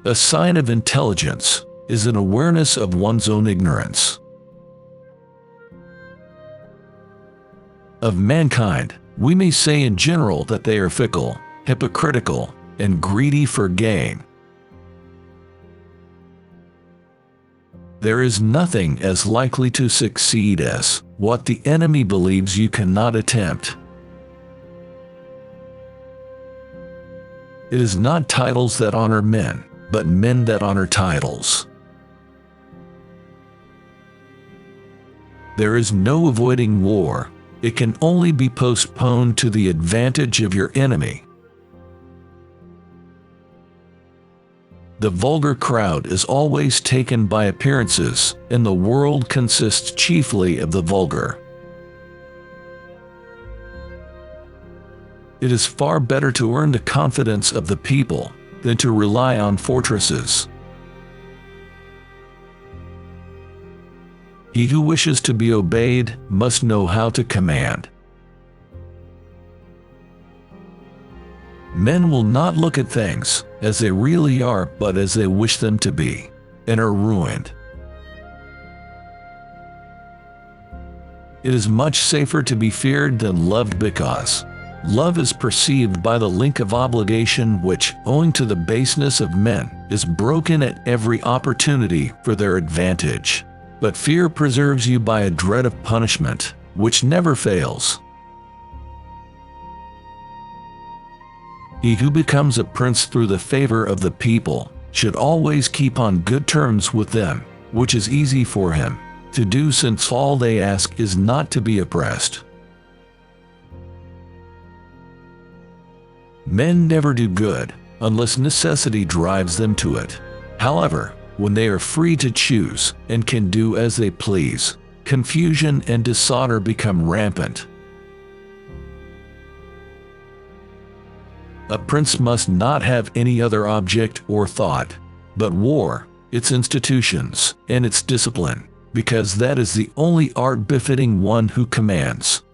A sign of intelligence is an awareness of one's own ignorance. Of mankind, we may say in general that they are fickle, hypocritical, and greedy for gain. There is nothing as likely to succeed as what the enemy believes you cannot attempt. It is not titles that honor men, but men that honor titles. There is no avoiding war. It can only be postponed to the advantage of your enemy. The vulgar crowd is always taken by appearances, and the world consists chiefly of the vulgar. It is far better to earn the confidence of the people than to rely on fortresses. He who wishes to be obeyed must know how to command. Men will not look at things as they really are, but as they wish them to be, and are ruined. It is much safer to be feared than loved, because love is perceived by the link of obligation which, owing to the baseness of men, is broken at every opportunity for their advantage. But fear preserves you by a dread of punishment, which never fails. He who becomes a prince through the favor of the people should always keep on good terms with them, which is easy for him to do, since all they ask is not to be oppressed. Men never do good unless necessity drives them to it. However, when they are free to choose and can do as they please, confusion and dishonor become rampant. A prince must not have any other object or thought but war, its institutions, and its discipline, because that is the only art befitting one who commands.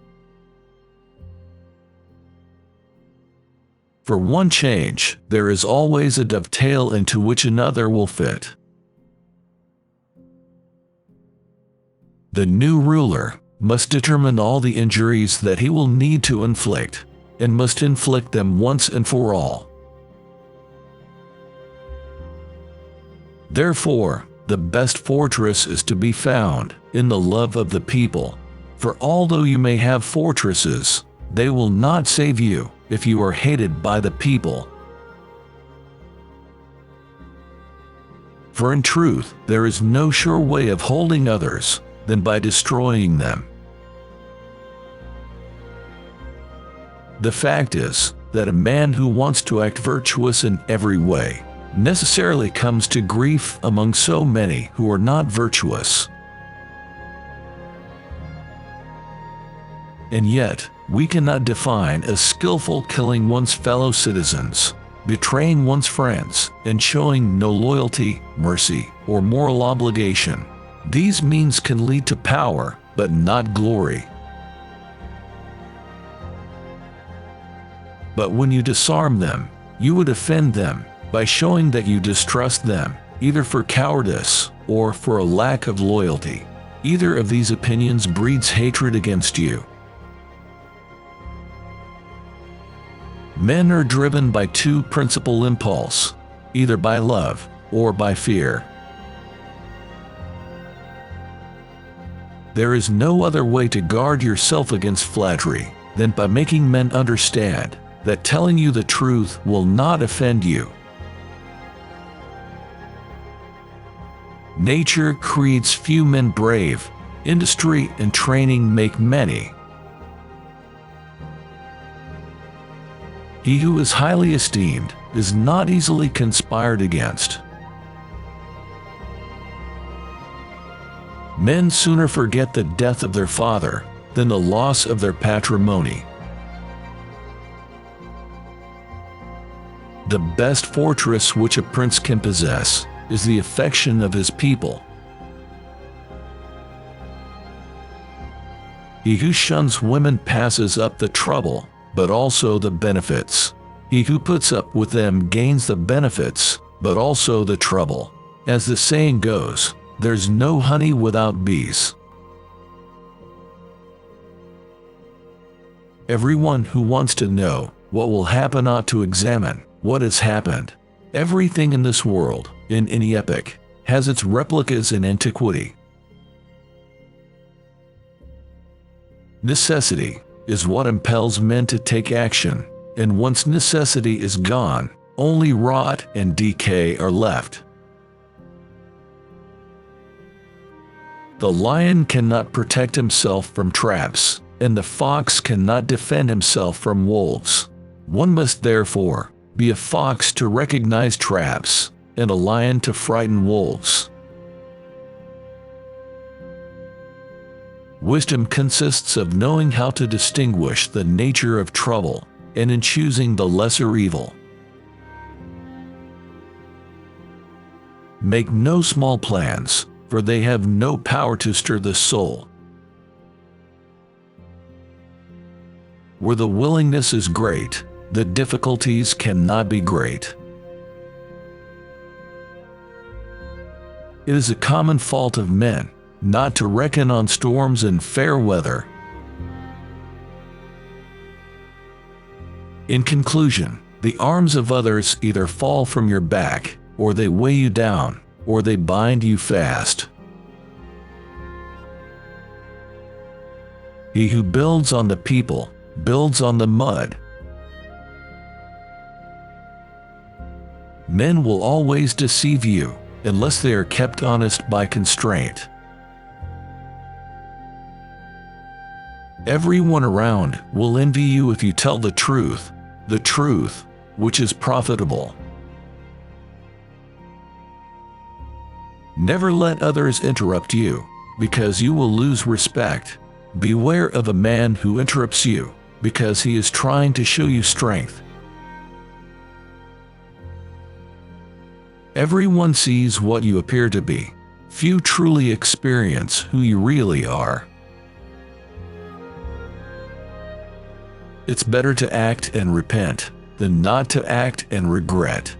For one change, there is always a dovetail into which another will fit. The new ruler must determine all the injuries that he will need to inflict, and must inflict them once and for all. Therefore, the best fortress is to be found in the love of the people, for although you may have fortresses, they will not save you if you are hated by the people. For in truth, there is no sure way of holding others than by destroying them. The fact is that a man who wants to act virtuous in every way necessarily comes to grief among so many who are not virtuous. And yet, we cannot define as skillful killing one's fellow citizens, betraying one's friends, and showing no loyalty, mercy, or moral obligation. These means can lead to power, but not glory. But when you disarm them, you would offend them by showing that you distrust them, either for cowardice or for a lack of loyalty. Either of these opinions breeds hatred against you. Men are driven by two principal impulses, either by love or by fear. There is no other way to guard yourself against flattery than by making men understand that telling you the truth will not offend you. Nature creates few men brave. Industry and training make many. He who is highly esteemed is not easily conspired against. Men sooner forget the death of their father than the loss of their patrimony. The best fortress which a prince can possess is the affection of his people. He who shuns women passes up the trouble, but also the benefits. He who puts up with them gains the benefits, but also the trouble. As the saying goes, there's no honey without bees. Everyone who wants to know what will happen ought to examine what has happened. Everything in this world, in any epoch, has its replicas in antiquity. Necessity is what impels men to take action, and once necessity is gone, only rot and decay are left. The lion cannot protect himself from traps, and the fox cannot defend himself from wolves. One must therefore be a fox to recognize traps, and a lion to frighten wolves. Wisdom consists of knowing how to distinguish the nature of trouble, and in choosing the lesser evil. Make no small plans, for they have no power to stir the soul. Where the willingness is great, the difficulties cannot be great. It is a common fault of men not to reckon on storms and fair weather. In conclusion, the arms of others either fall from your back, or they weigh you down, or they bind you fast. He who builds on the people builds on the mud. Men will always deceive you, unless they are kept honest by constraint. Everyone around will envy you if you tell the truth which is profitable. Never let others interrupt you, because you will lose respect. Beware of a man who interrupts you, because he is trying to show you strength. Everyone sees what you appear to be. Few truly experience who you really are. It's better to act and repent than not to act and regret.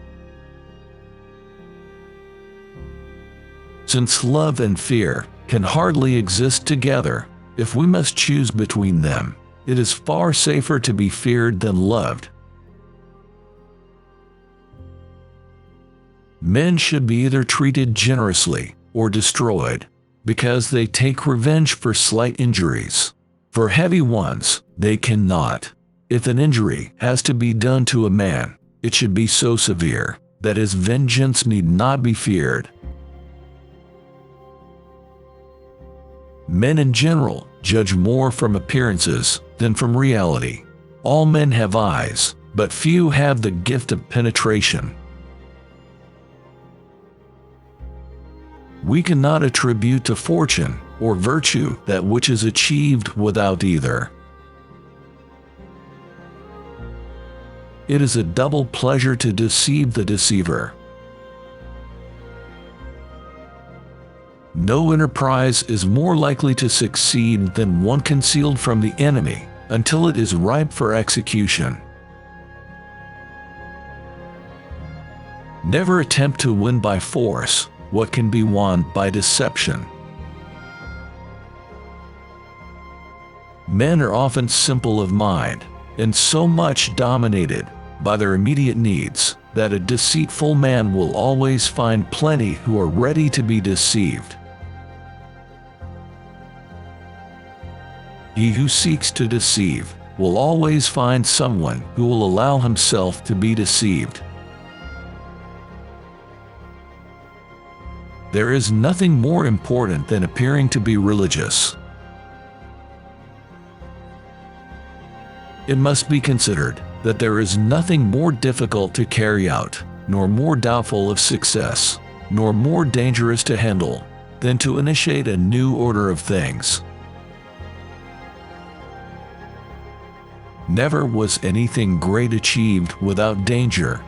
Since love and fear can hardly exist together, if we must choose between them, it is far safer to be feared than loved. Men should be either treated generously or destroyed, because they take revenge for slight injuries. For heavy ones, they cannot. If an injury has to be done to a man, it should be so severe that his vengeance need not be feared. Men in general judge more from appearances than from reality. All men have eyes, but few have the gift of penetration. We cannot attribute to fortune or virtue that which is achieved without either. It is a double pleasure to deceive the deceiver. No enterprise is more likely to succeed than one concealed from the enemy until it is ripe for execution. Never attempt to win by force what can be won by deception. Men are often simple of mind, and so much dominated by their immediate needs that a deceitful man will always find plenty who are ready to be deceived. He who seeks to deceive will always find someone who will allow himself to be deceived. There is nothing more important than appearing to be religious. It must be considered that there is nothing more difficult to carry out, nor more doubtful of success, nor more dangerous to handle, than to initiate a new order of things. Never was anything great achieved without danger.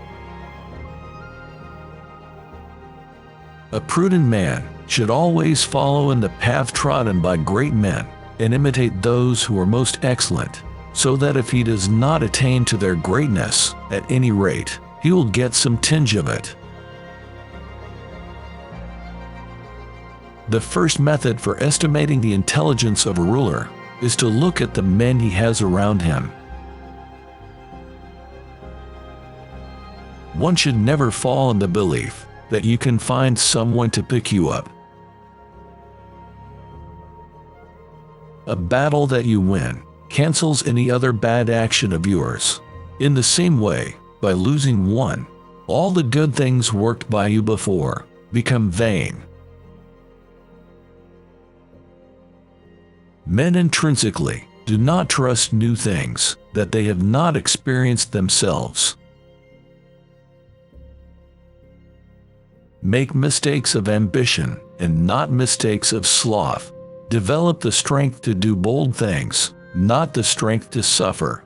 A prudent man should always follow in the path trodden by great men, and imitate those who are most excellent, so that if he does not attain to their greatness, at any rate, he will get some tinge of it. The first method for estimating the intelligence of a ruler is to look at the men he has around him. One should never fall in the belief that you can find someone to pick you up. A battle that you win cancels any other bad action of yours. In the same way, by losing one, all the good things worked by you before become vain. Men intrinsically do not trust new things that they have not experienced themselves. Make mistakes of ambition and not mistakes of sloth. Develop the strength to do bold things, not the strength to suffer.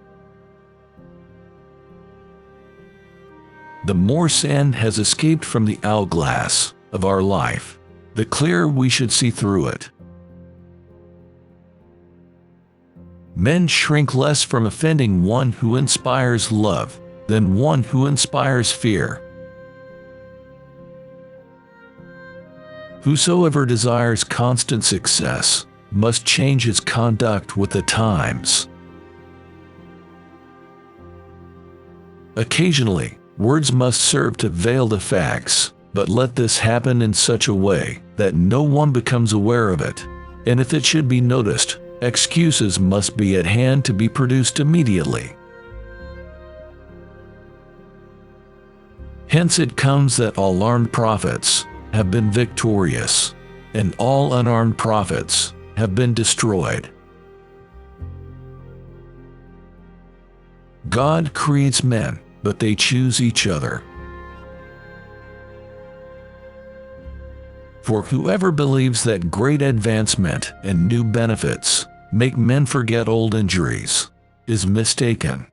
The more sand has escaped from the hourglass of our life, the clearer we should see through it. Men shrink less from offending one who inspires love than one who inspires fear. Whosoever desires constant success must change his conduct with the times. Occasionally, words must serve to veil the facts, but let this happen in such a way that no one becomes aware of it. And if it should be noticed, excuses must be at hand to be produced immediately. Hence it comes that all armed prophets have been victorious, and all unarmed prophets have been destroyed. God creates men, but they choose each other. For whoever believes that great advancement and new benefits make men forget old injuries is mistaken.